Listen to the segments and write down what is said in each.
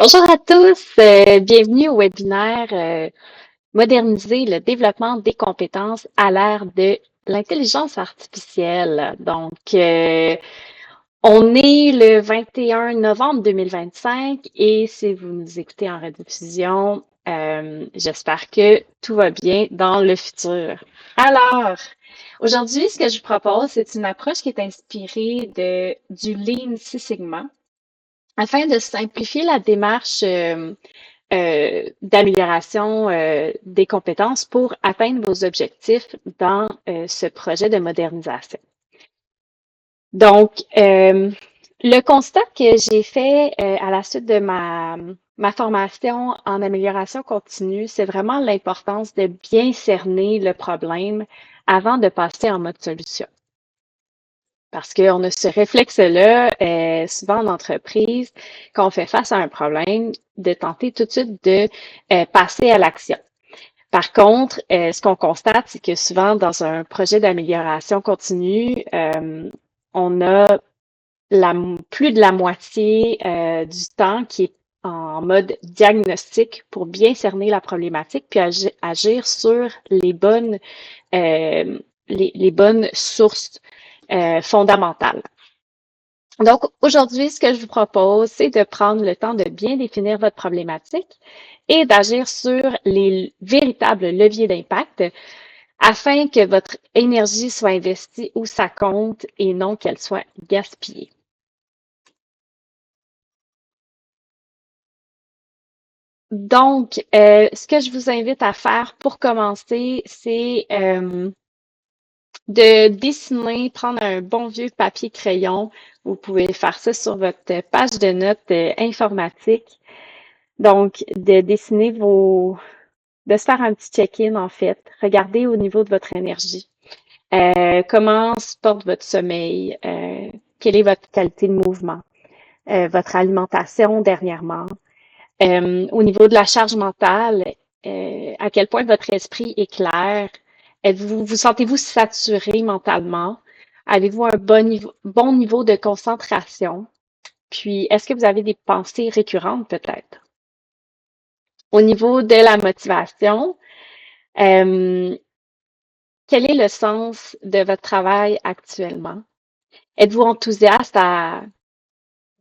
Bonjour à tous, bienvenue au webinaire Moderniser le développement des compétences à l'ère de l'intelligence artificielle. On est le 21 novembre 2025 et si vous nous écoutez en rediffusion, j'espère que tout va bien dans le futur. Alors, aujourd'hui, ce que je vous propose, c'est une approche qui est inspirée du Lean Six Sigma afin de simplifier la démarche d'amélioration des compétences pour atteindre vos objectifs dans ce projet de modernisation. Donc, le constat que j'ai fait à la suite de ma formation en amélioration continue, c'est vraiment l'importance de bien cerner le problème avant de passer en mode solution. Parce qu'on a ce réflexe-là, souvent en entreprise, quand on fait face à un problème, de tenter tout de suite de passer à l'action. Par contre, ce qu'on constate, c'est que souvent dans un projet d'amélioration continue, on a plus de la moitié du temps qui est en mode diagnostic pour bien cerner la problématique, puis agir sur euh, les bonnes sources fondamentales. Donc, aujourd'hui, ce que je vous propose, c'est de prendre le temps de bien définir votre problématique et d'agir sur les véritables leviers d'impact afin que votre énergie soit investie où ça compte et non qu'elle soit gaspillée. Donc, ce que je vous invite à faire pour commencer, c'est de dessiner, prendre un bon vieux papier crayon. Vous pouvez faire ça sur votre page de notes informatique. Donc, de dessiner de se faire un petit check-in en fait. Regardez au niveau de votre énergie. Comment se porte votre sommeil? Quelle est votre qualité de mouvement? Votre alimentation dernièrement? Au niveau de la charge mentale, à quel point votre esprit est clair? Vous sentez-vous saturé mentalement? Avez-vous un bon niveau de concentration? Puis, est-ce que vous avez des pensées récurrentes peut-être? Au niveau de la motivation, euh, quel est le sens de votre travail actuellement? Êtes-vous enthousiaste à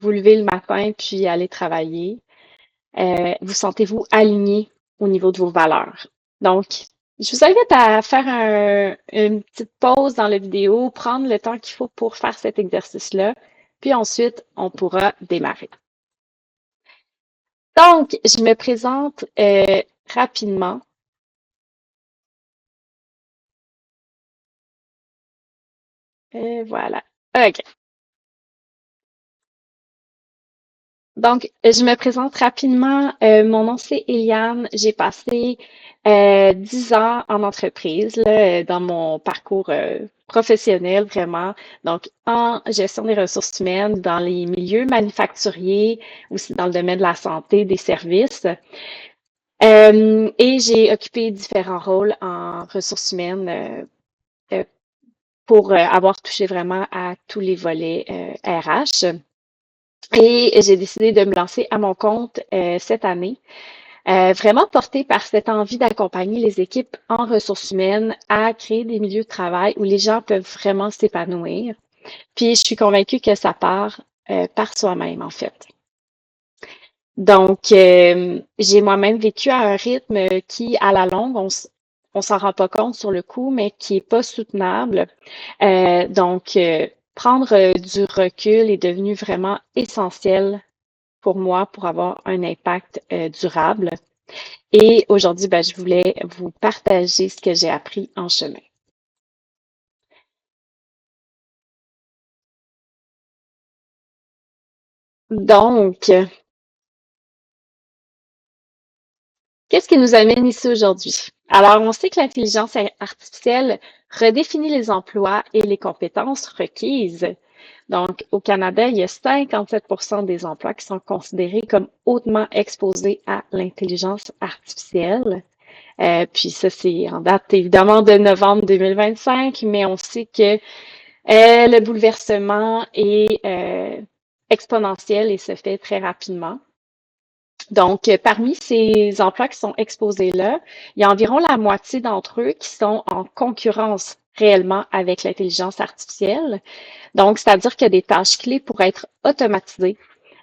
vous lever le matin puis aller travailler? Vous sentez-vous aligné au niveau de vos valeurs? Donc, je vous invite à faire une petite pause dans la vidéo, prendre le temps qu'il faut pour faire cet exercice-là, puis ensuite, on pourra démarrer. Donc, je me présente rapidement. Voilà. OK. Donc, je me présente rapidement. Mon nom, c'est Eliane. J'ai passé 10 ans en entreprise là, dans mon parcours professionnel, vraiment. Donc, en gestion des ressources humaines, dans les milieux manufacturiers, aussi dans le domaine de la santé, des services. Et j'ai occupé différents rôles en ressources humaines euh, pour avoir touché vraiment à tous les volets RH. Et j'ai décidé de me lancer à mon compte cette année, vraiment portée par cette envie d'accompagner les équipes en ressources humaines à créer des milieux de travail où les gens peuvent vraiment s'épanouir. Puis je suis convaincue que ça part par soi-même, en fait. Donc, j'ai moi-même vécu à un rythme qui, à la longue, on s'en rend pas compte sur le coup, mais qui est pas soutenable. Prendre du recul est devenu vraiment essentiel pour moi pour avoir un impact durable. Et aujourd'hui, ben, je voulais vous partager ce que j'ai appris en chemin. Donc, qu'est-ce qui nous amène ici aujourd'hui? Alors, on sait que l'intelligence artificielle redéfinit les emplois et les compétences requises. Donc, au Canada, il y a 57% des emplois qui sont considérés comme hautement exposés à l'intelligence artificielle. Puis ça, c'est en date évidemment de novembre 2025, mais on sait que le bouleversement est exponentiel et se fait très rapidement. Donc, parmi ces emplois qui sont exposés là, il y a environ la moitié d'entre eux qui sont en concurrence réellement avec l'intelligence artificielle. Donc, c'est-à-dire qu'il y a des tâches clés pour être automatisées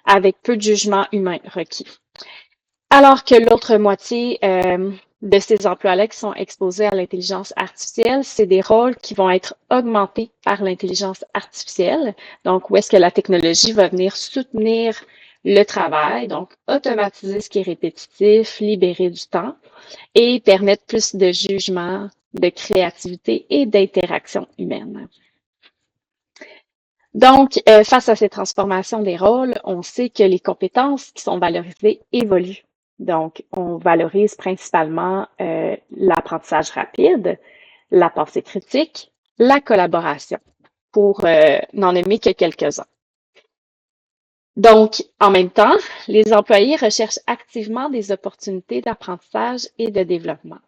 avec peu de jugement humain requis. Alors que l'autre moitié de ces emplois-là qui sont exposés à l'intelligence artificielle, c'est des rôles qui vont être augmentés par l'intelligence artificielle. Donc, où est-ce que la technologie va venir soutenir le travail, donc automatiser ce qui est répétitif, libérer du temps et permettre plus de jugement, de créativité et d'interaction humaine. Donc, face à ces transformations des rôles, on sait que les compétences qui sont valorisées évoluent. Donc, on valorise principalement l'apprentissage rapide, la pensée critique, la collaboration, pour n'en nommer que quelques-uns. Donc, en même temps, les employés recherchent activement des opportunités d'apprentissage et de développement.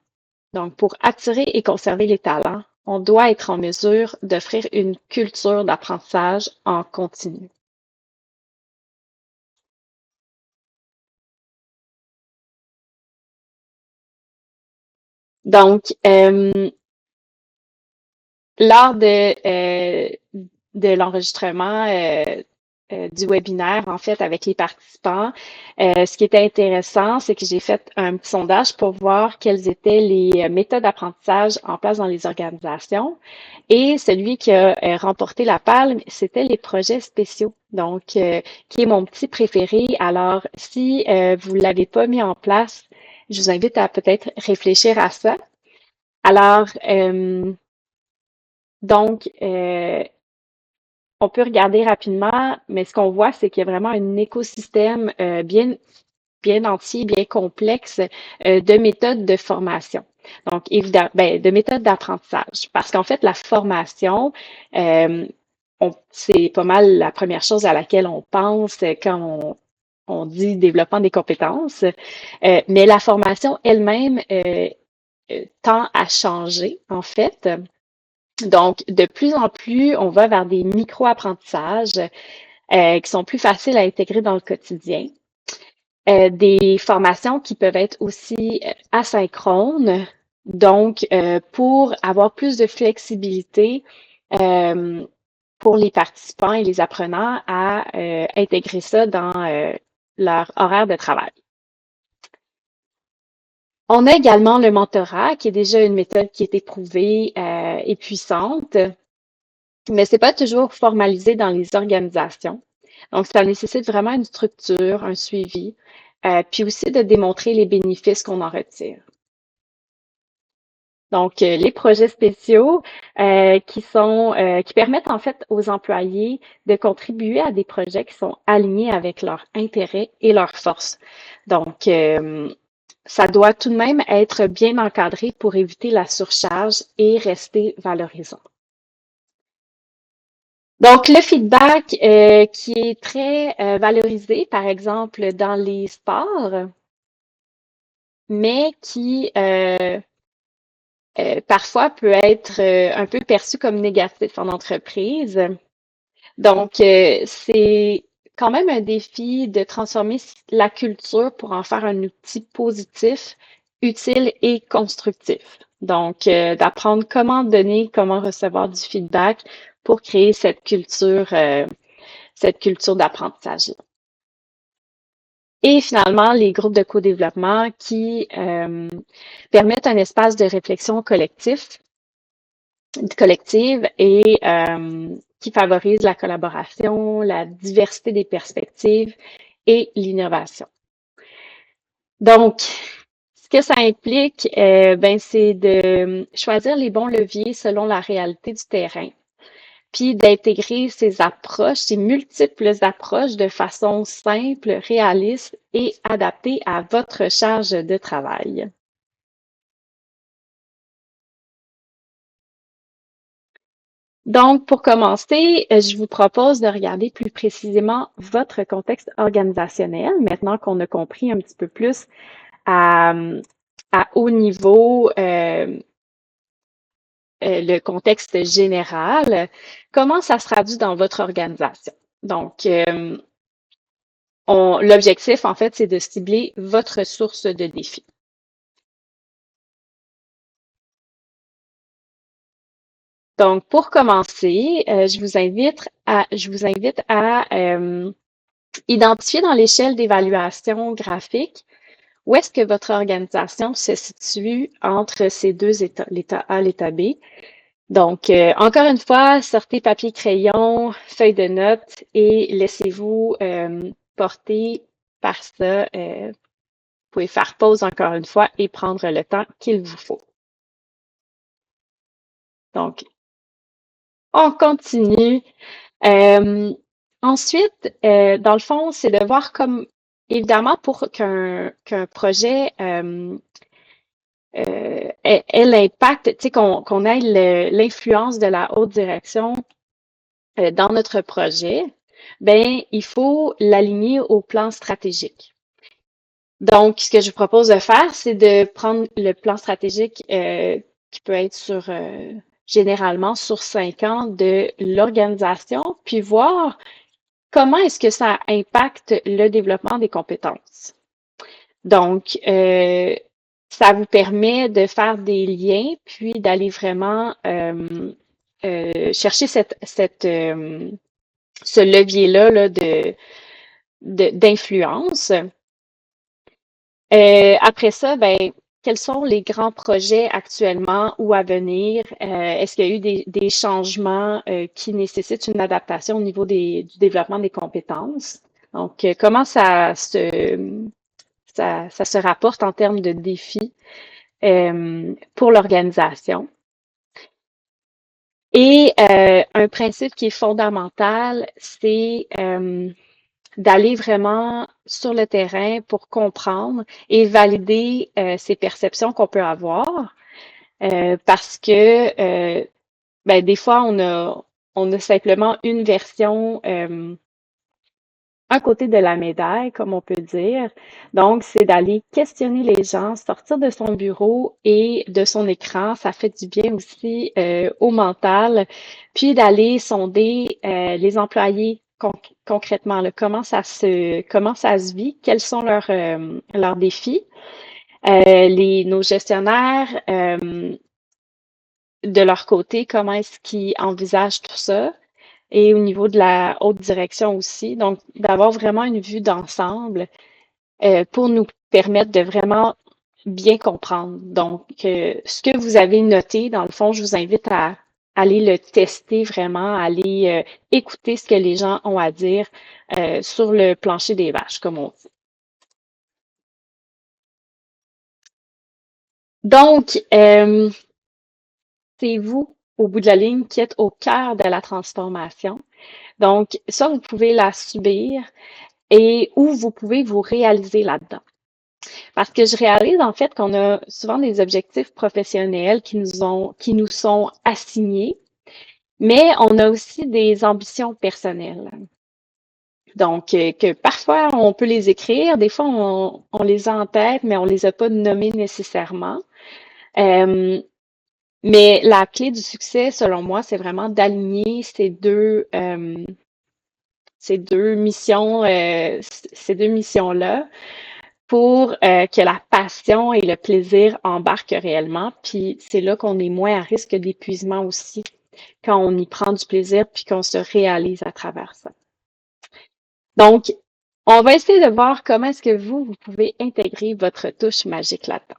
Donc, pour attirer et conserver les talents, on doit être en mesure d'offrir une culture d'apprentissage en continu. Donc, lors de l'enregistrement du webinaire, en fait, avec les participants, ce qui était intéressant, c'est que j'ai fait un petit sondage pour voir quelles étaient les méthodes d'apprentissage en place dans les organisations. Et celui qui a remporté la palme, c'était les projets spéciaux. Donc, qui est mon petit préféré. Alors, si vous ne l'avez pas mis en place, je vous invite à peut-être réfléchir à ça. Alors, donc, on peut regarder rapidement, mais ce qu'on voit, c'est qu'il y a vraiment un écosystème bien entier, bien complexe de méthodes de formation. Donc, évidemment, de méthodes d'apprentissage. Parce qu'en fait, la formation, euh, c'est pas mal la première chose à laquelle on pense quand on dit développement des compétences. Mais la formation elle-même tend à changer, en fait. Donc, de plus en plus, on va vers des micro-apprentissages qui sont plus faciles à intégrer dans le quotidien. Des formations qui peuvent être aussi asynchrones, donc pour avoir plus de flexibilité euh, pour les participants et les apprenants à intégrer ça dans leur horaire de travail. On a également le mentorat, qui est déjà une méthode qui est éprouvée et puissante, mais c'est pas toujours formalisé dans les organisations. Donc, ça nécessite vraiment une structure, un suivi, puis aussi de démontrer les bénéfices qu'on en retire. Donc, les projets spéciaux qui permettent en fait aux employés de contribuer à des projets qui sont alignés avec leurs intérêts et leurs forces. Donc, ça doit tout de même être bien encadré pour éviter la surcharge et rester valorisant. Donc, le feedback qui est très valorisé, par exemple, dans les sports, mais qui parfois peut être un peu perçu comme négatif en entreprise. Donc, c'est quand même un défi de transformer la culture pour en faire un outil positif, utile et constructif. Donc, d'apprendre comment donner, comment recevoir du feedback pour créer cette culture d'apprentissage. Et finalement, les groupes de co-développement qui permettent un espace de réflexion collective et qui favorise la collaboration, la diversité des perspectives et l'innovation. Donc, ce que ça implique, c'est de choisir les bons leviers selon la réalité du terrain, puis d'intégrer ces approches, ces multiples approches de façon simple, réaliste et adaptée à votre charge de travail. Donc, pour commencer, je vous propose de regarder plus précisément votre contexte organisationnel, maintenant qu'on a compris un petit peu plus à, à haut niveau le contexte général. Comment ça se traduit dans votre organisation? Donc, L'objectif, en fait, c'est de cibler votre source de défi. Donc, pour commencer, je vous invite à identifier dans l'échelle d'évaluation graphique où est-ce que votre organisation se situe entre ces deux états, l'état A, l'état B. Donc, encore une fois, sortez papier, crayon, feuille de notes et laissez-vous porter par ça. Vous pouvez faire pause encore une fois et prendre le temps qu'il vous faut. Donc, on continue. Euh, Ensuite, dans le fond, c'est de voir comme, évidemment, pour qu'un projet ait l'impact, tu sais, qu'on ait l'influence de la haute direction dans notre projet, ben il faut l'aligner au plan stratégique. Donc, ce que je vous propose de faire, c'est de prendre le plan stratégique qui peut être généralement sur 5 ans de l'organisation, puis voir comment est-ce que ça impacte le développement des compétences. Donc, ça vous permet de faire des liens, puis d'aller vraiment chercher ce levier-là là, d'influence. Après ça, ben, quels sont les grands projets actuellement ou à venir? Est-ce qu'il y a eu des changements qui nécessitent une adaptation au niveau du développement des compétences? Donc, comment ça se rapporte en termes de défis pour l'organisation? Et un principe qui est fondamental, c'est d'aller vraiment sur le terrain pour comprendre et valider ces perceptions qu'on peut avoir, parce que ben, des fois, on a simplement une version, un côté de la médaille, comme on peut dire. Donc, c'est d'aller questionner les gens, sortir de son bureau et de son écran. Ça fait du bien aussi au mental. Puis d'aller sonder les employés concrètement, là, comment ça se vit, quels sont leurs défis. Nos gestionnaires, de leur côté, comment est-ce qu'ils envisagent tout ça? Et au niveau de la haute direction aussi. Donc, d'avoir vraiment une vue d'ensemble pour nous permettre de vraiment bien comprendre. Donc, ce que vous avez noté, dans le fond, je vous invite à aller le tester vraiment, à aller écouter ce que les gens ont à dire sur le plancher des vaches, comme on dit. Donc, c'est vous, au bout de la ligne, qui êtes au cœur de la transformation. Donc, ça, vous pouvez la subir et où vous pouvez vous réaliser là-dedans. Parce que je réalise en fait qu'on a souvent des objectifs professionnels qui nous sont assignés, mais on a aussi des ambitions personnelles. Donc, que parfois on peut les écrire, des fois on les a en tête, mais on les a pas nommés nécessairement. Euh, mais la clé du succès, selon moi, c'est vraiment d'aligner ces deux missions-là pour que la passion et le plaisir embarquent réellement. Puis c'est là qu'on est moins à risque d'épuisement aussi, quand on y prend du plaisir puis qu'on se réalise à travers ça. Donc, on va essayer de voir comment est-ce que vous pouvez intégrer votre touche magique là-dedans.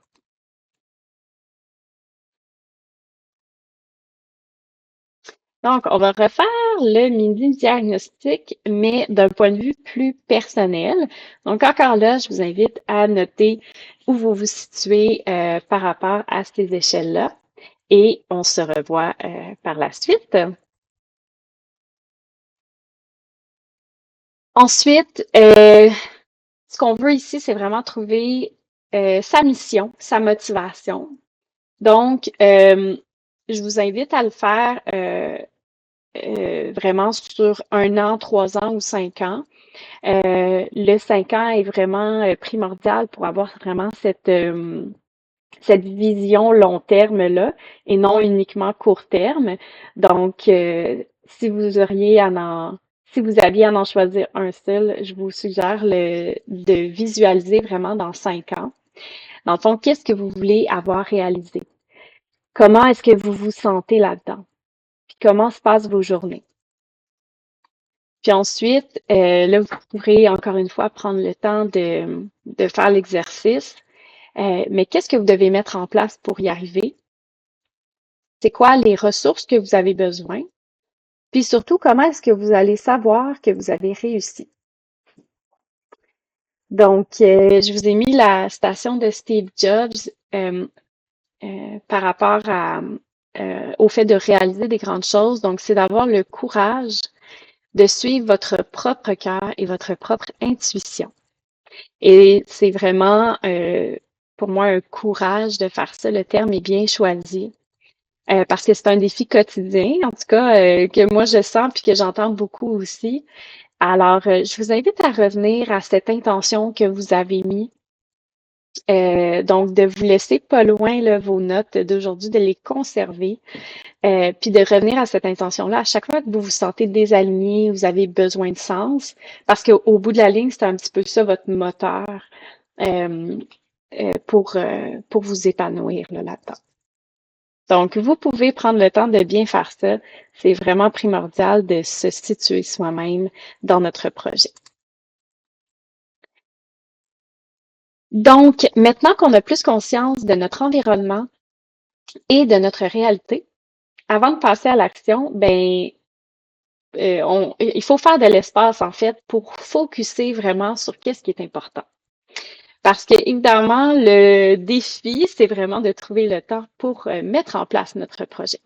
Donc, on va refaire le mini diagnostic, mais d'un point de vue plus personnel. Donc, encore là, je vous invite à noter où vous vous situez par rapport à ces échelles-là et on se revoit par la suite. Ensuite, ce qu'on veut ici, c'est vraiment trouver sa mission, sa motivation. Donc, je vous invite à le faire vraiment sur 1 an, 3 ans ou 5 ans. Le 5 ans est vraiment primordial pour avoir vraiment cette vision long terme-là et non uniquement court terme. Donc, si vous auriez Si vous aviez à en choisir un seul, je vous suggère de visualiser vraiment dans 5 ans. Dans le fond, qu'est-ce que vous voulez avoir réalisé? Comment est-ce que vous vous sentez là-dedans? Puis comment se passent vos journées? Puis ensuite, là, vous pourrez encore une fois prendre le temps de faire l'exercice. Mais qu'est-ce que vous devez mettre en place pour y arriver? C'est quoi les ressources que vous avez besoin? Puis surtout, comment est-ce que vous allez savoir que vous avez réussi? Donc, je vous ai mis la citation de Steve Jobs par rapport au fait de réaliser des grandes choses. Donc, c'est d'avoir le courage de suivre votre propre cœur et votre propre intuition. Et c'est vraiment, pour moi, un courage de faire ça. Le terme est bien choisi. Parce que c'est un défi quotidien, en tout cas, que moi je sens puis que j'entends beaucoup aussi. Alors, je vous invite à revenir à cette intention que vous avez mis. Donc, de vous laisser pas loin là, vos notes d'aujourd'hui, de les conserver, puis de revenir à cette intention-là à chaque fois que vous vous sentez désaligné, vous avez besoin de sens, parce qu'au bout de la ligne, c'est un petit peu ça votre moteur euh, pour vous épanouir là, là-dedans. Donc, vous pouvez prendre le temps de bien faire ça. C'est vraiment primordial de se situer soi-même dans notre projet. Donc, maintenant qu'on a plus conscience de notre environnement et de notre réalité, avant de passer à l'action, il faut faire de l'espace en fait pour focuser vraiment sur qu'est-ce qui est important. Parce que évidemment, le défi, c'est vraiment de trouver le temps pour mettre en place notre projet.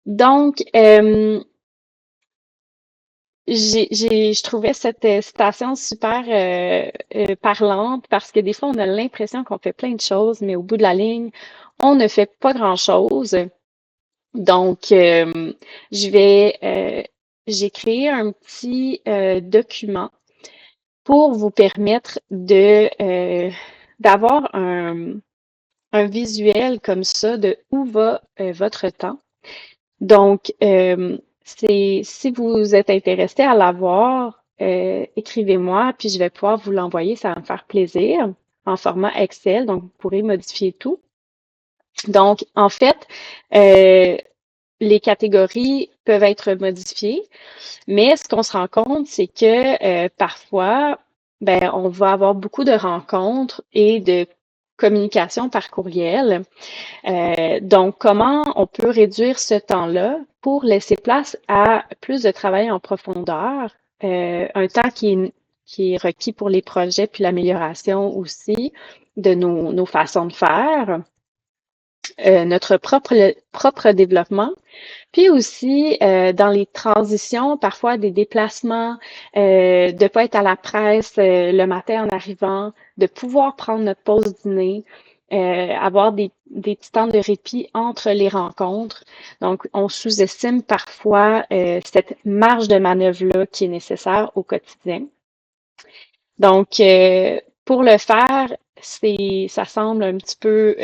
Donc, je trouvais cette citation super parlante parce que des fois, on a l'impression qu'on fait plein de choses, mais au bout de la ligne, on ne fait pas grand-chose. Donc, j'ai créé un petit document pour vous permettre d'avoir un visuel comme ça de où va votre temps. Donc, si vous êtes intéressé à l'avoir, écrivez-moi, puis je vais pouvoir vous l'envoyer, ça va me faire plaisir, en format Excel, donc vous pourrez modifier tout. Donc, en fait, euh, les catégories peuvent être modifiées, mais ce qu'on se rend compte, c'est que parfois, on va avoir beaucoup de rencontres et de communication par courriel. Donc, comment on peut réduire ce temps-là pour laisser place à plus de travail en profondeur, un temps qui est requis pour les projets puis l'amélioration aussi de nos façons de faire, notre propre développement, puis aussi dans les transitions, parfois des déplacements, de pas être à la presse le matin en arrivant, de pouvoir prendre notre pause dîner, avoir des petits temps de répit entre les rencontres. Donc, on sous-estime parfois cette marge de manœuvre-là qui est nécessaire au quotidien. Donc, pour le faire, ça semble un petit peu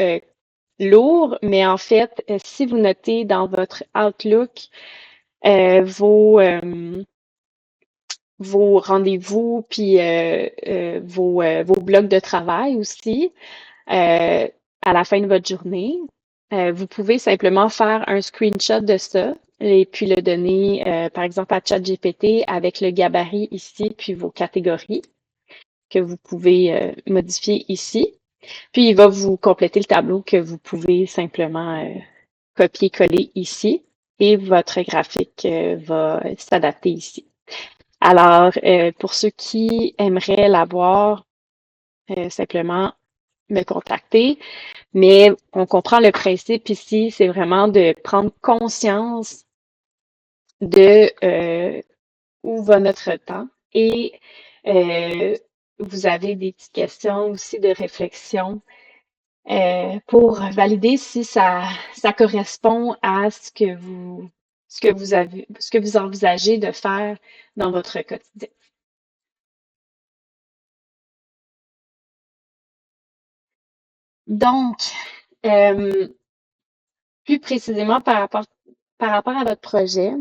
lourd, mais en fait, si vous notez dans votre Outlook euh, vos, euh, vos rendez-vous, puis vos blocs de travail aussi, à la fin de votre journée, vous pouvez simplement faire un screenshot de ça et puis le donner, par exemple, à ChatGPT avec le gabarit ici, puis vos catégories que vous pouvez modifier ici. Puis il va vous compléter le tableau que vous pouvez simplement copier-coller ici et votre graphique va s'adapter ici. Alors, pour ceux qui aimeraient l'avoir, simplement me contacter. Mais on comprend le principe ici, c'est vraiment de prendre conscience de où va notre temps. Et euh, vous avez des petites questions aussi de réflexion pour valider si ça correspond à ce que vous envisagez de faire dans votre quotidien. Donc, euh, plus précisément par rapport à votre projet,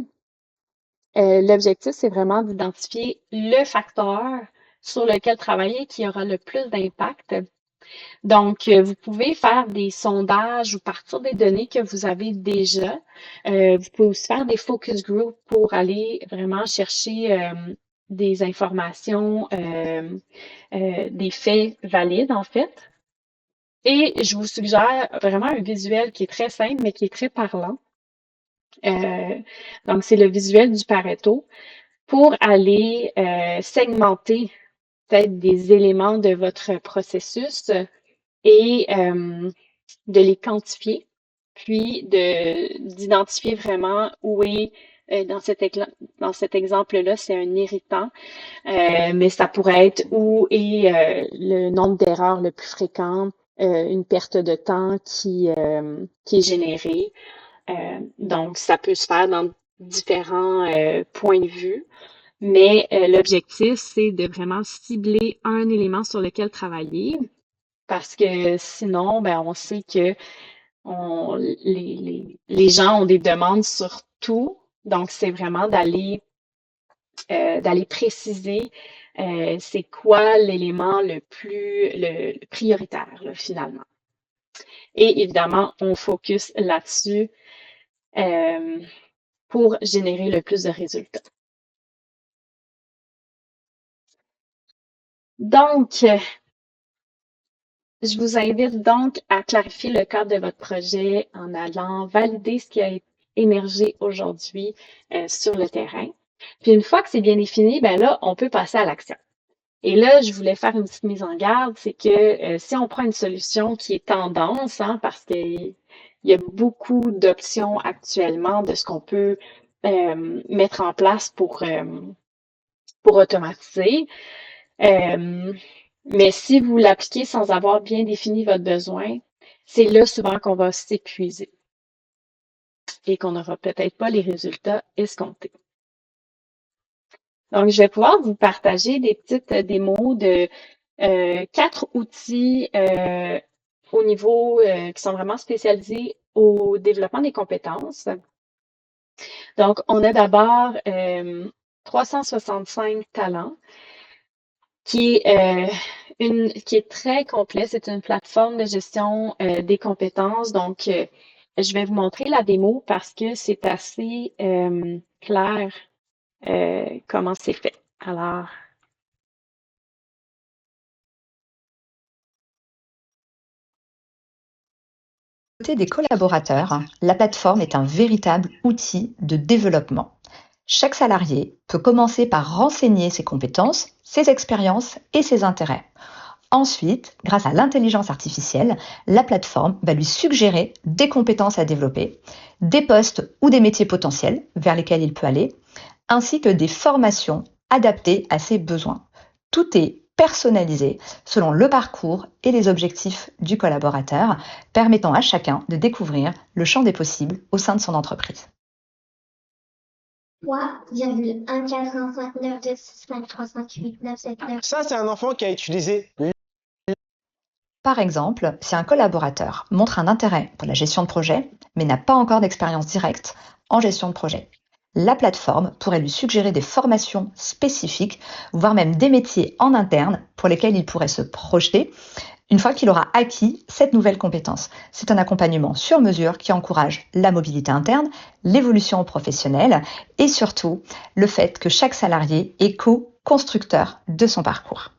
L'objectif, c'est vraiment d'identifier le facteur sur lequel travailler qui aura le plus d'impact. Donc, vous pouvez faire des sondages ou partir des données que vous avez déjà. Vous pouvez aussi faire des focus groups pour aller vraiment chercher des informations, des faits valides en fait. Et je vous suggère vraiment un visuel qui est très simple, mais qui est très parlant. Euh, donc, c'est le visuel du Pareto pour aller segmenter peut-être des éléments de votre processus et de les quantifier, puis d'identifier vraiment où est, dans cet exemple-là, c'est un irritant, mais ça pourrait être où est le nombre d'erreurs le plus fréquent, une perte de temps qui est générée. Donc, ça peut se faire dans différents points de vue, mais l'objectif, c'est de vraiment cibler un élément sur lequel travailler, parce que sinon, ben, on sait que les gens ont des demandes sur tout. Donc, c'est vraiment d'aller préciser c'est quoi l'élément le prioritaire, là, finalement. Et évidemment, on focus là-dessus euh, pour générer le plus de résultats. Donc, je vous invite donc à clarifier le cadre de votre projet en allant valider ce qui a émergé aujourd'hui sur le terrain. Puis une fois que c'est bien défini, ben là, on peut passer à l'action. Et là, je voulais faire une petite mise en garde, c'est que si on prend une solution qui est tendance, hein, parce qu'il y a beaucoup d'options actuellement de ce qu'on peut mettre en place pour automatiser. Mais si vous l'appliquez sans avoir bien défini votre besoin, c'est là souvent qu'on va s'épuiser et qu'on n'aura peut-être pas les résultats escomptés. Donc, je vais pouvoir vous partager des petites démos de 4 outils au niveau qui sont vraiment spécialisés au développement des compétences. Donc, on a d'abord 365 talents qui est qui est très complet. C'est une plateforme de gestion des compétences. Donc, je vais vous montrer la démo parce que c'est assez clair comment c'est fait. Alors, Côté des collaborateurs, la plateforme est un véritable outil de développement. Chaque salarié peut commencer par renseigner ses compétences, ses expériences et ses intérêts. Ensuite, grâce à l'intelligence artificielle, la plateforme va lui suggérer des compétences à développer, des postes ou des métiers potentiels vers lesquels il peut aller, ainsi que des formations adaptées à ses besoins. Tout est personnalisé selon le parcours et les objectifs du collaborateur, permettant à chacun de découvrir le champ des possibles au sein de son entreprise. 3,1459265358979. Ça, c'est un enfant qui a utilisé. Par exemple, si un collaborateur montre un intérêt pour la gestion de projet, mais n'a pas encore d'expérience directe en gestion de projet, la plateforme pourrait lui suggérer des formations spécifiques, voire même des métiers en interne pour lesquels il pourrait se projeter une fois qu'il aura acquis cette nouvelle compétence. C'est un accompagnement sur mesure qui encourage la mobilité interne, l'évolution professionnelle et surtout le fait que chaque salarié est co-constructeur de son parcours.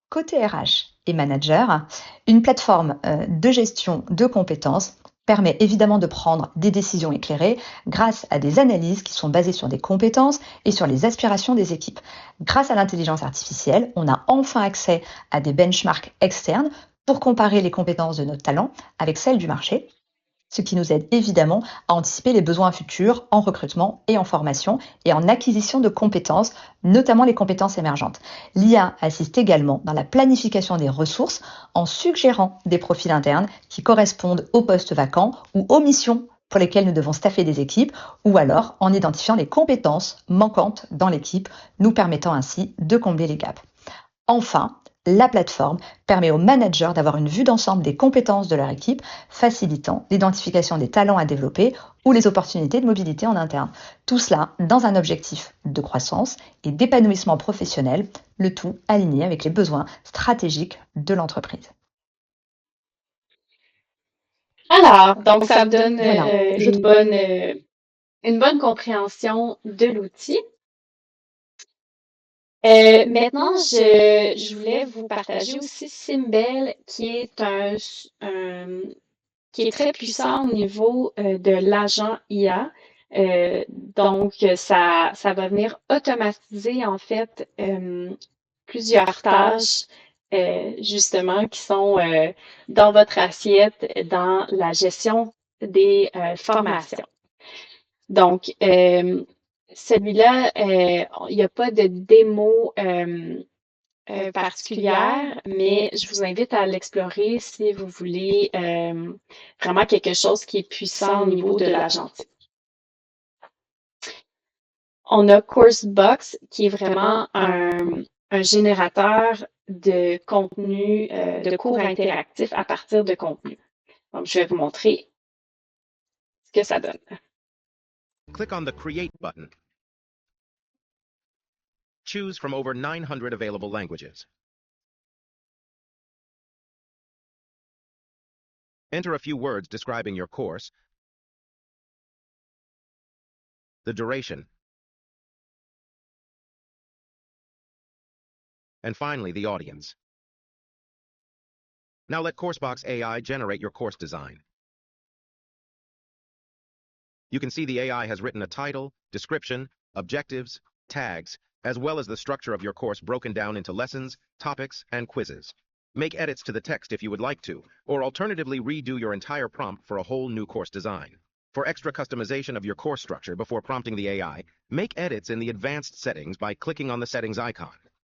Côté RH et manager, une plateforme de gestion de compétences permet évidemment de prendre des décisions éclairées grâce à des analyses qui sont basées sur des compétences et sur les aspirations des équipes. Grâce à l'intelligence artificielle, on a enfin accès à des benchmarks externes pour comparer les compétences de nos talents avec celles du marché, ce qui nous aide évidemment à anticiper les besoins futurs en recrutement et en formation et en acquisition de compétences, notamment les compétences émergentes. L'IA assiste également dans la planification des ressources en suggérant des profils internes qui correspondent aux postes vacants ou aux missions pour lesquelles nous devons staffer des équipes, ou alors en identifiant les compétences manquantes dans l'équipe, nous permettant ainsi de combler les gaps. Enfin, La plateforme permet aux managers d'avoir une vue d'ensemble des compétences de leur équipe, facilitant l'identification des talents à développer ou les opportunités de mobilité en interne. Tout cela dans un objectif de croissance et d'épanouissement professionnel, le tout aligné avec les besoins stratégiques de l'entreprise. Alors, donc ça me donne Voilà, une bonne compréhension de l'outil. Maintenant, je voulais vous partager aussi Simbel, qui est très puissant au niveau de l'agent IA. Ça va venir automatiser en fait plusieurs tâches justement qui sont dans votre assiette dans la gestion des formations. Donc, celui-là, il n'y a pas de démo particulière, mais je vous invite à l'explorer si vous voulez vraiment quelque chose qui est puissant au niveau de l'agentique. On a Coursebox qui est vraiment un générateur de contenu, de cours interactifs à partir de contenu. Donc, je vais vous montrer ce que ça donne. Click on the Create button. Choose from over 900 available languages. Enter a few words describing your course, the duration, and finally the audience. Now let Coursebox AI generate your course design. You can see the AI has written a title, description, objectives, tags, as well as the structure of your course broken down into lessons, topics, and quizzes. Make edits to the text if you would like to, or alternatively redo your entire prompt for a whole new course design. For extra customization of your course structure before prompting the AI, make edits in the advanced settings by clicking on the settings icon.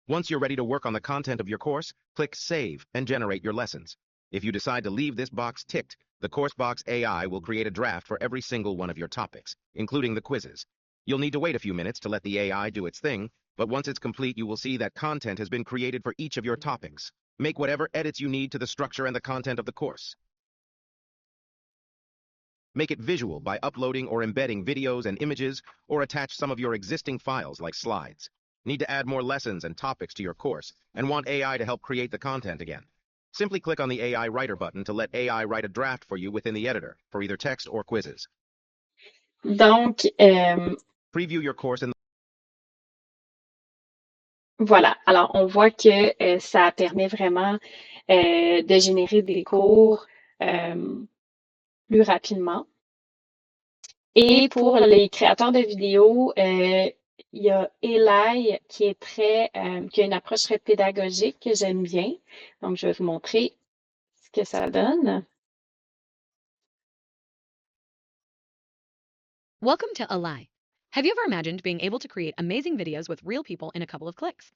Once you're ready to work on the content of your course, click Save and generate your lessons. If you decide to leave this box ticked, the Coursebox AI will create a draft for every single one of your topics, including the quizzes. You'll need to wait a few minutes to let the AI do its thing, but once it's complete, you will see that content has been created for each of your topics. Make whatever edits you need to the structure and the content of the course. Make it visual by uploading or embedding videos and images, or attach some of your existing files like slides. Need to add more lessons and topics to your course, and want AI to help create the content again. Simply click on the AI Writer button to let AI write a draft for you within the editor, for either text or quizzes. Donc, Preview your course in voilà. Alors, on voit que ça permet vraiment de générer des cours plus rapidement. Et pour les créateurs de vidéos, il y a Eli qui est qui a une approche très pédagogique que j'aime bien. Donc, je vais vous montrer ce que ça donne. Welcome to Ally. Have you ever imagined being able to create amazing videos with real people in a couple of clicks?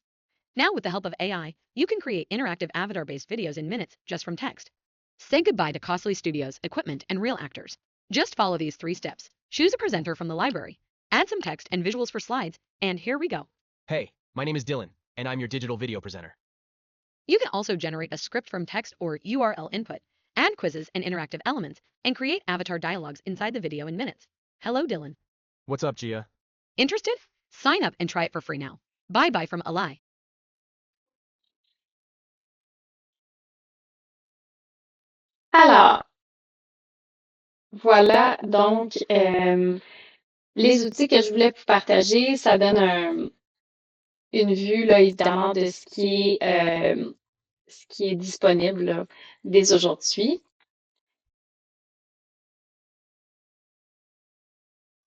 Now, with the help of AI, you can create interactive avatar-based videos in minutes just from text. Say goodbye to costly studios, equipment, and real actors. Just follow these 3 steps. Choose a presenter from the library, add some text and visuals for slides, and here we go. Hey, my name is Dylan, and I'm your digital video presenter. You can also generate a script from text or URL input, add quizzes and interactive elements, and create avatar dialogues inside the video in minutes. Hello, Dylan. What's up, Gia? Interested? Sign up and try it for free now. Bye-bye from Ally. Alors, voilà donc les outils que je voulais vous partager. Ça donne une vue, là, évidemment, de ce qui est disponible là, dès aujourd'hui.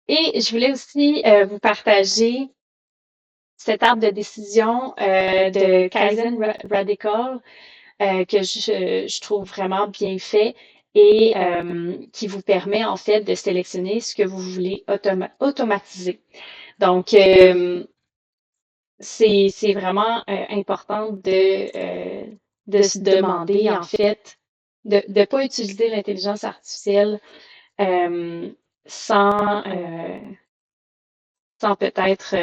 Et je voulais aussi vous partager cet arbre de décision de Kaizen Radical que je trouve vraiment bien fait et qui vous permet en fait de sélectionner ce que vous voulez automatiser. Donc, c'est vraiment important de se demander en fait de ne pas utiliser l'intelligence artificielle sans peut-être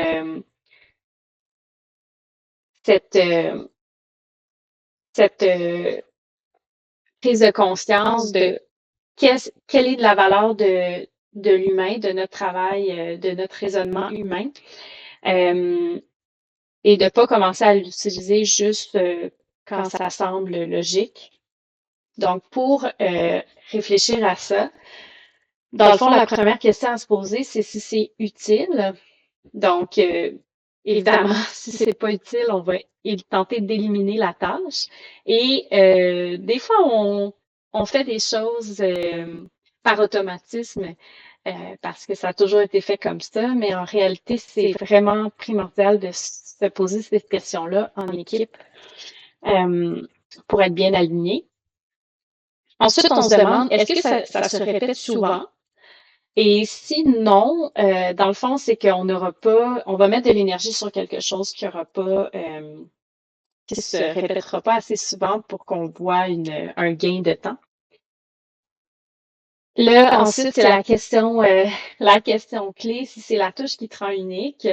cette cette prise de conscience de quelle est la valeur de l'humain, de notre travail, de notre raisonnement humain, et de pas commencer à l'utiliser juste quand ça semble logique. Donc, pour réfléchir à ça, dans le fond, la première question à se poser, c'est si c'est utile. Donc, évidemment, si c'est pas utile, on va tenter d'éliminer la tâche. Et des fois, on fait des choses par automatisme parce que ça a toujours été fait comme ça, mais en réalité, c'est vraiment primordial de se poser cette question-là en équipe pour être bien aligné. Ensuite, on se demande, est-ce que ça se répète souvent? Et si non, dans le fond, c'est qu'on n'aura pas, on va mettre de l'énergie sur quelque chose qui aura pas, qui se répétera pas assez souvent pour qu'on voit un gain de temps. Là, ensuite, c'est la question clé, si c'est la touche qui te rend unique.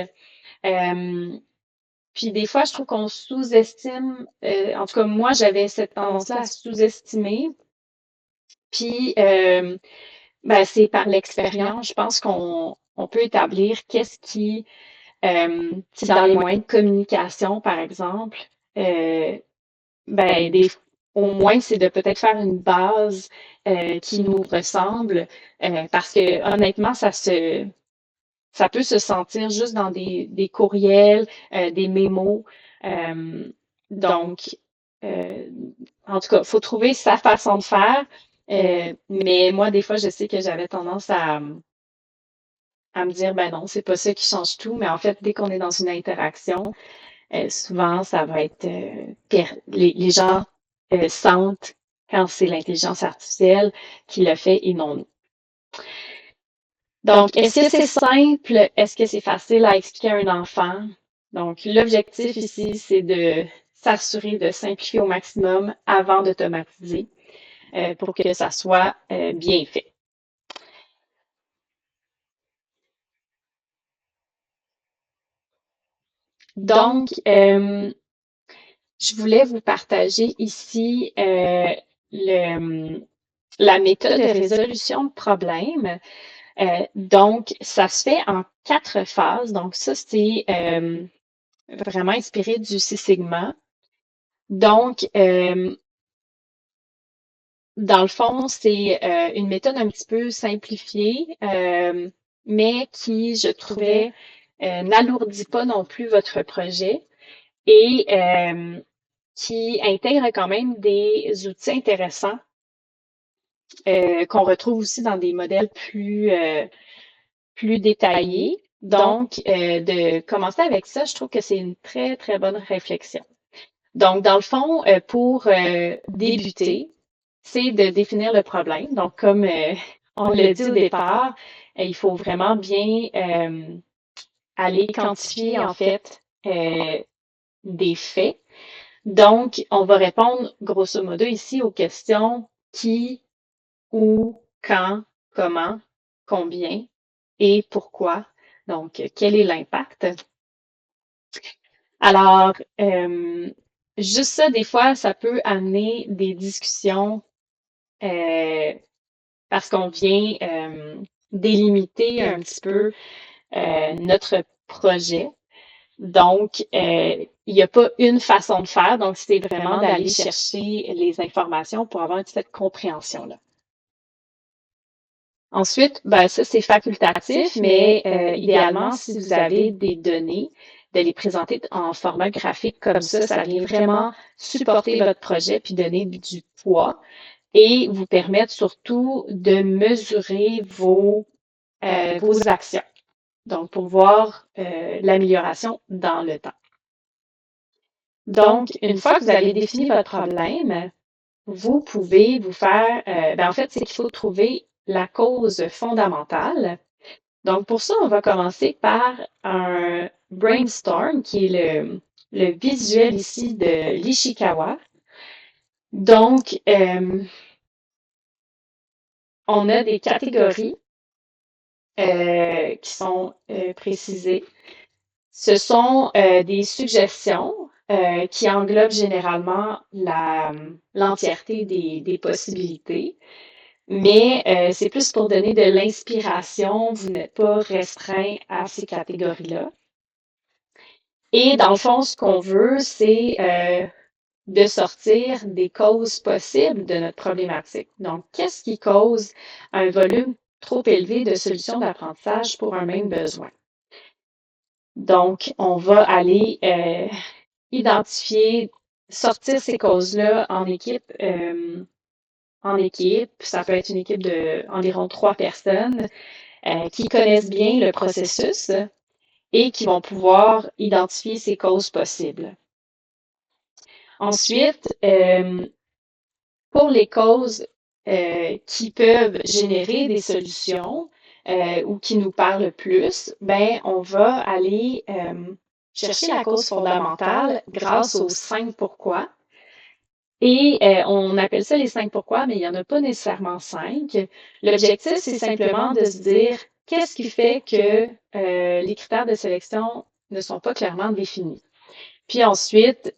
Puis des fois, je trouve qu'on sous-estime, en tout cas, moi, j'avais cette tendance-là à sous-estimer. Puis, c'est par l'expérience, je pense qu'on peut établir qu'est-ce qui, dans les moyens de communication, par exemple, au moins, c'est de peut-être faire une base qui nous ressemble, parce que honnêtement, ça peut se sentir juste dans des courriels, des mémos. Donc, en tout cas, il faut trouver sa façon de faire. Mais moi, des fois, je sais que j'avais tendance à me dire, ben non, c'est pas ça qui change tout. Mais en fait, dès qu'on est dans une interaction, souvent, ça va être les gens sentent quand c'est l'intelligence artificielle qui le fait et non nous. Donc, est-ce que c'est simple? Est-ce que c'est facile à expliquer à un enfant? Donc, l'objectif ici, c'est de s'assurer de simplifier au maximum avant d'automatiser pour que ça soit bien fait. Donc, je voulais vous partager ici la méthode de résolution de problèmes. Donc, ça se fait en 4 phases. Donc, ça, c'est vraiment inspiré du Six Sigma. Donc, dans le fond, c'est une méthode un petit peu simplifiée, mais qui, je trouvais, n'alourdit pas non plus votre projet et qui intègre quand même des outils intéressants qu'on retrouve aussi dans des modèles plus détaillés. Donc, de commencer avec ça, je trouve que c'est une très, très bonne réflexion. Donc, dans le fond, pour débuter, c'est de définir le problème. Donc, comme on l'a dit au départ, il faut vraiment bien aller quantifier, en fait, des faits. Donc, on va répondre grosso modo ici aux questions qui, où, quand, comment, combien et pourquoi. Donc, quel est l'impact? Alors, juste ça, des fois, ça peut amener des discussions parce qu'on vient délimiter un petit peu notre projet. Donc, il n'y a pas une façon de faire. Donc, c'est vraiment d'aller chercher les informations pour avoir cette compréhension-là. Ensuite, ça, c'est facultatif, mais idéalement, si vous avez des données, de les présenter en format graphique comme ça vient vraiment supporter votre projet puis donner du poids et vous permettre surtout de mesurer vos actions. Donc, pour voir l'amélioration dans le temps. Donc, une fois que vous avez défini votre problème, vous pouvez vous faire, en fait, c'est qu'il faut trouver la cause fondamentale. Donc, pour ça, on va commencer par un brainstorm, qui est le visuel ici de l'Ishikawa. Donc, on a des catégories qui sont précisées. Ce sont des suggestions qui englobe généralement l'entièreté des possibilités. Mais c'est plus pour donner de l'inspiration, vous n'êtes pas restreint à ces catégories-là. Et dans le fond, ce qu'on veut, c'est de sortir des causes possibles de notre problématique. Donc, qu'est-ce qui cause un volume trop élevé de solutions d'apprentissage pour un même besoin? Donc, on va aller identifier, sortir ces causes-là en équipe. Ça peut être une équipe d'environ 3 personnes qui connaissent bien le processus et qui vont pouvoir identifier ces causes possibles. Ensuite, pour les causes qui peuvent générer des solutions ou qui nous parlent plus, ben on va aller chercher la cause fondamentale grâce aux 5 pourquoi. Et on appelle ça les 5 pourquoi, mais il n'y en a pas nécessairement 5. L'objectif, c'est simplement de se dire qu'est-ce qui fait que les critères de sélection ne sont pas clairement définis. Puis ensuite,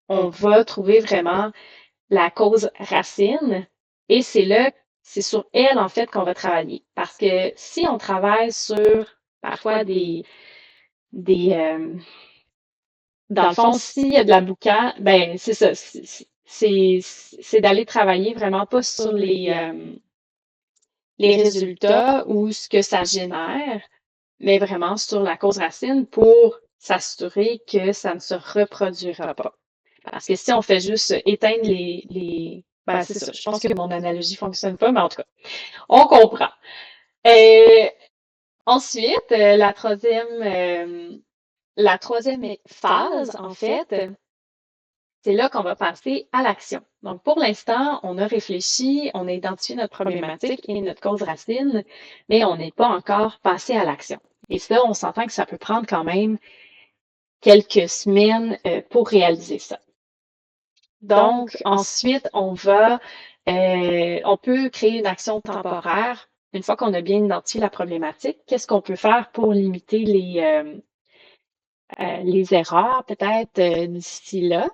on va trouver vraiment la cause racine et c'est sur elle, en fait, qu'on va travailler. Parce que si on travaille sur parfois dans le fond, s'il y a de la boucan, ben c'est ça. C'est d'aller travailler vraiment pas sur les résultats ou ce que ça génère, mais vraiment sur la cause racine pour s'assurer que ça ne se reproduira pas. Parce que si on fait juste éteindre ben c'est ça. Je pense que mon analogie fonctionne pas, mais en tout cas, on comprend. Ensuite, la troisième phase, en fait, c'est là qu'on va passer à l'action. Donc, pour l'instant, on a réfléchi, on a identifié notre problématique et notre cause racine, mais on n'est pas encore passé à l'action. Et ça, on s'entend que ça peut prendre quand même quelques semaines pour réaliser ça. Donc, ensuite, on peut créer une action temporaire. Une fois qu'on a bien identifié la problématique, qu'est-ce qu'on peut faire pour limiter les erreurs peut-être d'ici là?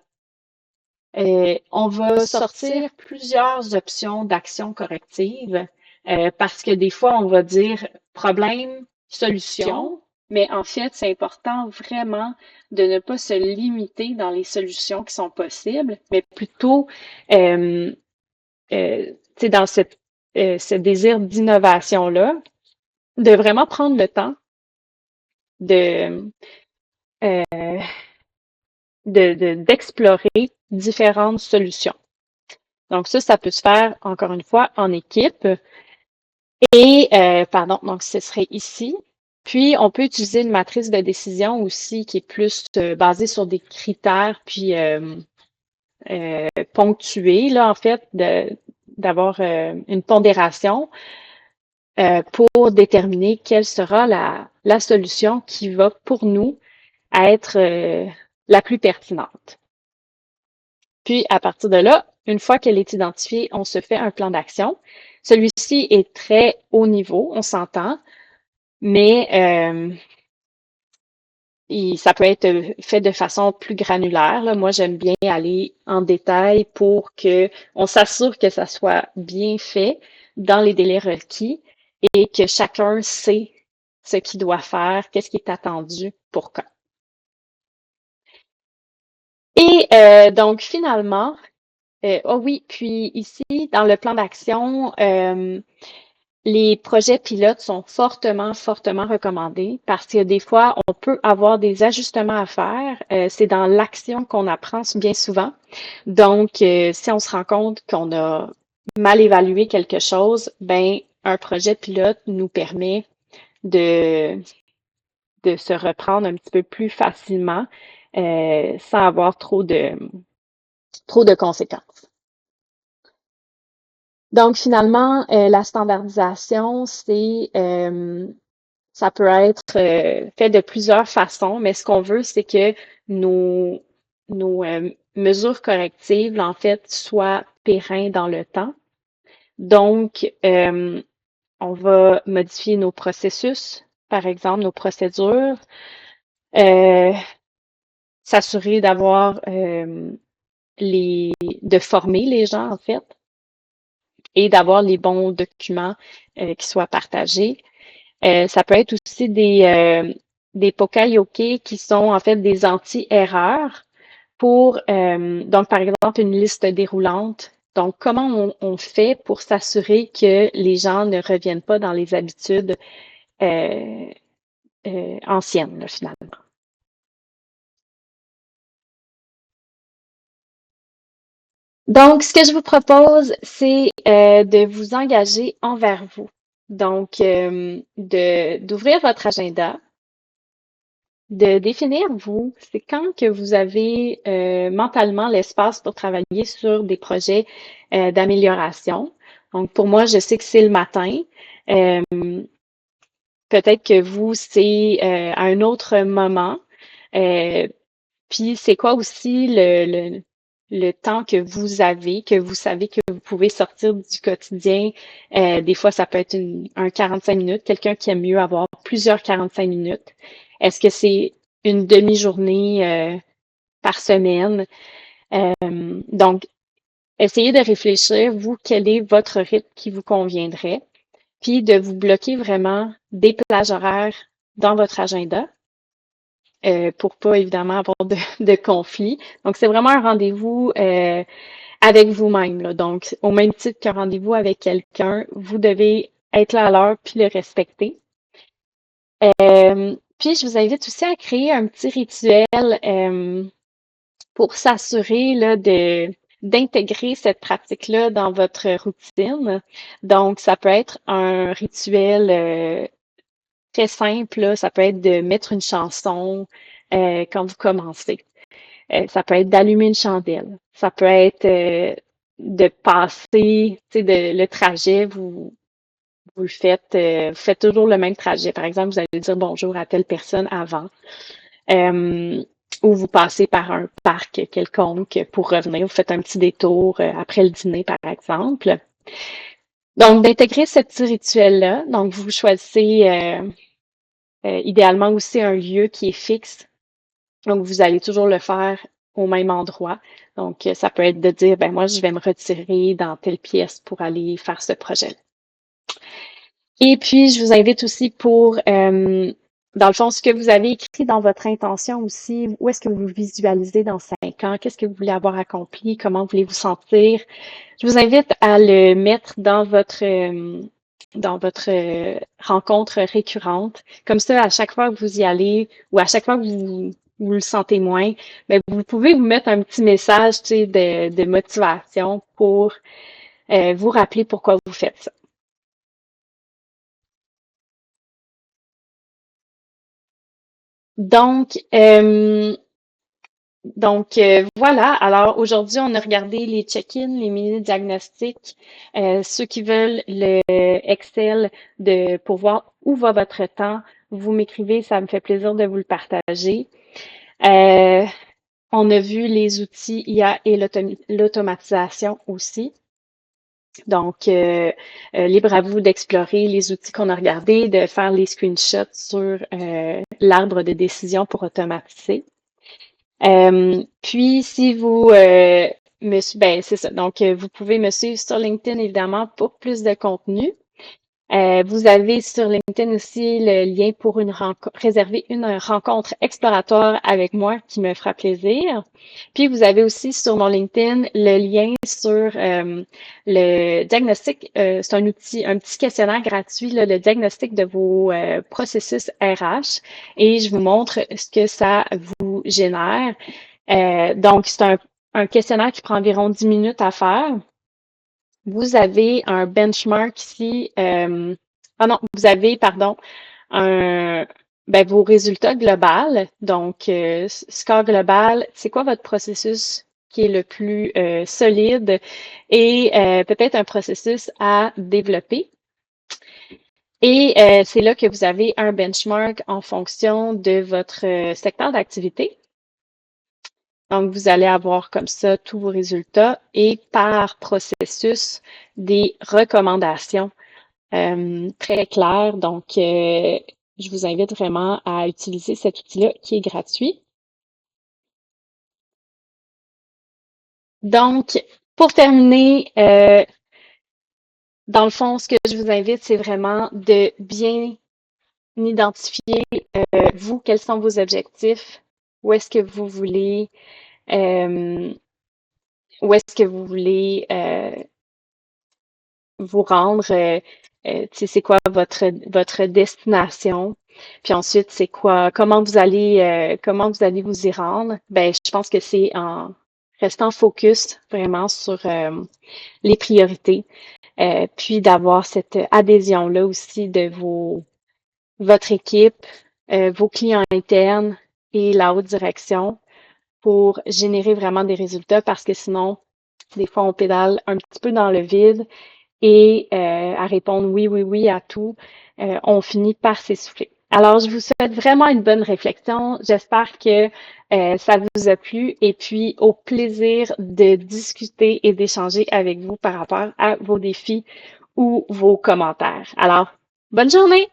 On va sortir plusieurs options d'action corrective parce que des fois, on va dire problème, solution, mais en fait, c'est important vraiment de ne pas se limiter dans les solutions qui sont possibles, mais plutôt dans ce désir d'innovation-là, de vraiment prendre le temps de d'explorer différentes solutions. Donc ça peut se faire, encore une fois, en équipe. Et, donc ce serait ici. Puis, on peut utiliser une matrice de décision aussi qui est plus basée sur des critères, puis ponctués, là, en fait, d'avoir une pondération pour déterminer quelle sera la solution qui va, pour nous, être la plus pertinente. Puis, à partir de là, une fois qu'elle est identifiée, on se fait un plan d'action. Celui-ci est très haut niveau, on s'entend, mais ça peut être fait de façon plus granulaire, là. Moi, j'aime bien aller en détail pour que on s'assure que ça soit bien fait dans les délais requis et que chacun sait ce qu'il doit faire, qu'est-ce qui est attendu pour quand. Et donc, finalement, oh oui, puis ici, dans le plan d'action, les projets pilotes sont fortement, fortement recommandés parce que des fois, on peut avoir des ajustements à faire. C'est dans l'action qu'on apprend bien souvent. Donc, si on se rend compte qu'on a mal évalué quelque chose, ben un projet pilote nous permet de se reprendre un petit peu plus facilement sans avoir trop de conséquences. Donc, finalement, la standardisation, ça peut être fait de plusieurs façons, mais ce qu'on veut, c'est que nos mesures correctives, en fait, soient pérennes dans le temps. Donc, on va modifier nos processus, par exemple, nos procédures. s'assurer d'avoir de former les gens, en fait, et d'avoir les bons documents qui soient partagés. Ça peut être aussi des Poka-Yoke qui sont en fait des anti-erreurs pour, donc par exemple, une liste déroulante. Donc, comment on fait pour s'assurer que les gens ne reviennent pas dans les habitudes euh, anciennes, là, finalement. Donc, ce que je vous propose, c'est de vous engager envers vous. Donc, d'ouvrir votre agenda, de définir vous, c'est quand que vous avez mentalement l'espace pour travailler sur des projets d'amélioration. Donc, pour moi, je sais que c'est le matin. Euh, Peut-être que vous, c'est à un autre moment. Euh, Puis c'est quoi aussi le temps que vous avez, que vous savez que vous pouvez sortir du quotidien. Des fois, ça peut être un 45 minutes, quelqu'un qui aime mieux avoir plusieurs 45 minutes. Est-ce que c'est une demi-journée par semaine? Donc, essayez de réfléchir, vous, quel est votre rythme qui vous conviendrait, puis de vous bloquer vraiment des plages horaires dans votre agenda pour pas évidemment avoir de conflit. Donc, c'est vraiment un rendez-vous avec vous-même, là. Donc, au même titre qu'un rendez-vous avec quelqu'un, vous devez être là à l'heure puis le respecter. Puis, je vous invite aussi à créer un petit rituel pour s'assurer là, d'intégrer cette pratique-là dans votre routine. Donc, ça peut être un rituel très simple, là. Ça peut être de mettre une chanson quand vous commencez. Ça peut être d'allumer une chandelle. Ça peut être de passer, tu sais, le trajet, vous le faites, vous faites toujours le même trajet. Par exemple, vous allez dire bonjour à telle personne avant. Ou vous passez par un parc quelconque pour revenir. Vous faites un petit détour après le dîner, par exemple. Donc, d'intégrer ce petit rituel-là. Donc, vous choisissez idéalement aussi un lieu qui est fixe. Donc, vous allez toujours le faire au même endroit. Donc, ça peut être de dire, ben moi, je vais me retirer dans telle pièce pour aller faire ce projet. Et puis, je vous invite aussi pour, dans le fond, ce que vous avez écrit dans votre intention aussi, où est-ce que vous vous visualisez dans 5 ans, qu'est-ce que vous voulez avoir accompli, comment voulez-vous sentir. Je vous invite à le mettre dans votre rencontre récurrente. Comme ça, à chaque fois que vous y allez ou à chaque fois que vous le sentez moins, ben, vous pouvez vous mettre un petit message, tu sais, de motivation pour vous rappeler pourquoi vous faites ça. Donc, voilà. Alors aujourd'hui, on a regardé les check-ins, les mini-diagnostics. Ceux qui veulent le Excel pour voir où va votre temps, vous m'écrivez, ça me fait plaisir de vous le partager. Euh, on a vu les outils IA et l'automatisation aussi. Donc, libre à vous d'explorer les outils qu'on a regardés, de faire les screenshots sur l'arbre de décision pour automatiser. Puis, si vous ben c'est ça. Donc, vous pouvez me suivre sur LinkedIn, évidemment, pour plus de contenu. Vous avez sur LinkedIn aussi le lien pour réserver une rencontre exploratoire avec moi qui me fera plaisir. Puis vous avez aussi sur mon LinkedIn le lien sur le diagnostic. C'est un outil, un petit questionnaire gratuit, là, le diagnostic de vos processus RH. Et je vous montre ce que ça vous génère. Donc, c'est un questionnaire qui prend environ 10 minutes à faire. Vous avez un benchmark ici. Ah non, vous avez, pardon, vos résultats globaux. Donc, score global, c'est quoi votre processus qui est le plus solide et peut-être un processus à développer. Et c'est là que vous avez un benchmark en fonction de votre secteur d'activité. Donc, vous allez avoir comme ça tous vos résultats et par processus des recommandations très claires. Donc, je vous invite vraiment à utiliser cet outil-là qui est gratuit. Donc, pour terminer, dans le fond, ce que je vous invite, c'est vraiment de bien identifier, vous, quels sont vos objectifs, où est-ce que vous voulez, euh, où est-ce que vous voulez vous rendre, tu sais, c'est quoi votre destination, puis ensuite, c'est quoi, comment vous allez vous y rendre. Ben, je pense que c'est en restant focus vraiment sur les priorités, puis d'avoir cette adhésion-là aussi de votre équipe, vos clients internes et la haute direction pour générer vraiment des résultats parce que sinon, des fois, on pédale un petit peu dans le vide et à répondre oui, oui, oui à tout, on finit par s'essouffler. Alors, je vous souhaite vraiment une bonne réflexion. J'espère que ça vous a plu et puis au plaisir de discuter et d'échanger avec vous par rapport à vos défis ou vos commentaires. Alors, bonne journée!